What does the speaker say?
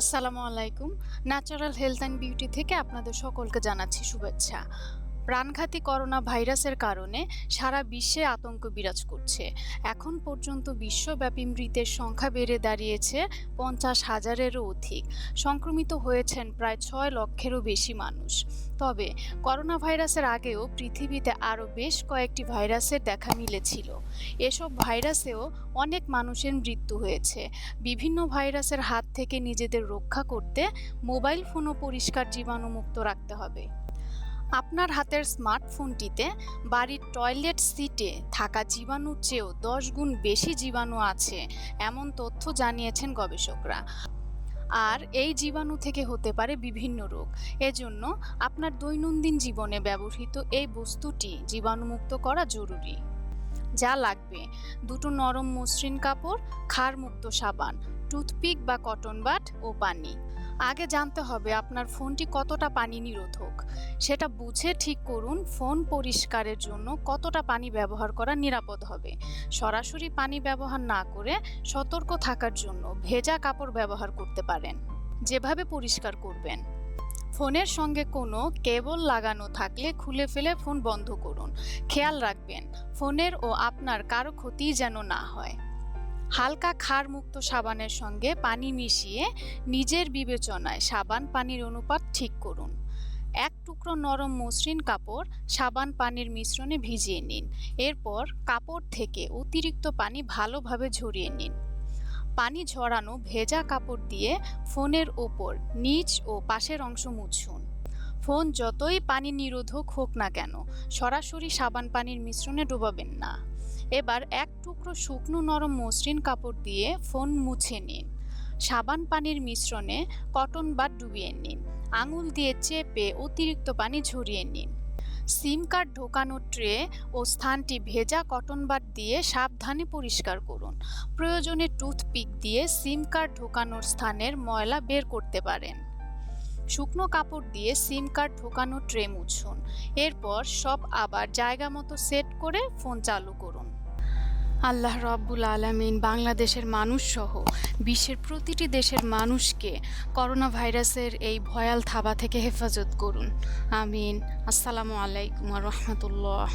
আসসালামু আলাইকুম। Natural health and beauty থেকে আপনাদের সকলকে জানাচ্ছি শুভেচ্ছা। প্রাণঘাতী করোনা ভাইরাসের কারণে সারা বিশ্বে আতঙ্ক বিরাজ করছে। এখন পর্যন্ত বিশ্বব্যাপী মৃতের সংখ্যা বেড়ে দাঁড়িয়েছে ৫০,০০০-এরও অধিক। সংক্রমিত হয়েছেন প্রায় ৬ লক্ষেরও বেশি মানুষ। তবে করোনা ভাইরাসের আগেও পৃথিবীতে আরও বেশ কয়েকটি ভাইরাসের দেখা মিলেছিল। এসব ভাইরাসেও অনেক মানুষের মৃত্যু হয়েছে। বিভিন্ন ভাইরাসের হাত থেকে নিজেদের রক্ষা করতে মোবাইল ফোনও পরিষ্কার জীবাণুমুক্ত রাখতে হবে। আপনার হাতের স্মার্টফোনটিতে বাড়ির টয়লেট সিটে থাকা জীবাণুর চেয়েও ১০ গুণ বেশি জীবাণু আছে, এমন তথ্য জানিয়েছেন গবেষকরা। আর এই জীবাণু থেকে হতে পারে বিভিন্ন রোগ। এজন্য আপনার দৈনন্দিন জীবনে ব্যবহৃত এই বস্তুটি জীবাণুমুক্ত করা জরুরি। যা লাগবে: দুটো নরম মসৃণ কাপড়, ক্ষারমুক্ত সাবান, টুথপিক বা কটন বাড ও পানি। আগে জানতে হবে আপনার ফোনটি কতটা পানি নিরোধক। সেটা বুঝে ঠিক করুন ফোন পরিষ্কারের জন্য কতটা পানি ব্যবহার করা নিরাপদ হবে। সরাসরি পানি ব্যবহার না করে সতর্ক থাকার জন্য ভেজা কাপড় ব্যবহার করতে পারেন। যেভাবে পরিষ্কার করবেন: ফোনের সঙ্গে কোনো কেবল লাগানো থাকলে খুলে ফেলে ফোন বন্ধ করুন। খেয়াল রাখবেন ফোনের ও আপনার কারো ক্ষতি যেন না হয়। হালকা ক্ষারমুক্ত সাবানের সঙ্গে পানি মিশিয়ে নিজের বিবেচনায় সাবান পানির অনুপাত ঠিক করুন। এক টুকরো নরম মসৃণ কাপড় সাবান পানির মিশ্রণে ভিজিয়ে নিন। এরপর কাপড় থেকে অতিরিক্ত পানি ভালোভাবে ঝরিয়ে নিন। পানি ঝরানো ভেজা কাপড় দিয়ে ফোনের ওপর, নিচ ও পাশের অংশ মুছুন। ফোন যতই পানি নিরোধক হোক না কেন, সরাসরি সাবান পানির মিশ্রণে ডোবাবেন না। এবার এক টুকরো শুকনো নরম মসৃণ কাপড় দিয়ে ফোন মুছে নিন। সাবান পানির মিশ্রণে কটন বাড ডুবিয়ে নিন। আঙুল দিয়ে চেপে অতিরিক্ত পানি ঝরিয়ে নিন। সিম কার্ড ঢোকানোর ট্রে ও স্থানটি ভেজা কটন বাড দিয়ে সাবধানে পরিষ্কার করুন। প্রয়োজনে টুথপিক দিয়ে সিম কার্ড ঢোকানোর স্থানের ময়লা বের করতে পারেন। শুকনো কাপড় দিয়ে সিম কার্ড ঢোকানোর ট্রে মুছুন। এরপর সব আবার জায়গা মতো সেট করে ফোন চালু করুন। আল্লাহ রাব্বুল আলামিন বাংলাদেশের মানুষ সহ বিশ্বের প্রতিটি দেশের মানুষকে করোনা ভাইরাসের এই ভয়াল থাবা থেকে হেফাজত করুন। আমিন। আসসালামু আলাইকুম ওয়া রাহমাতুল্লাহ।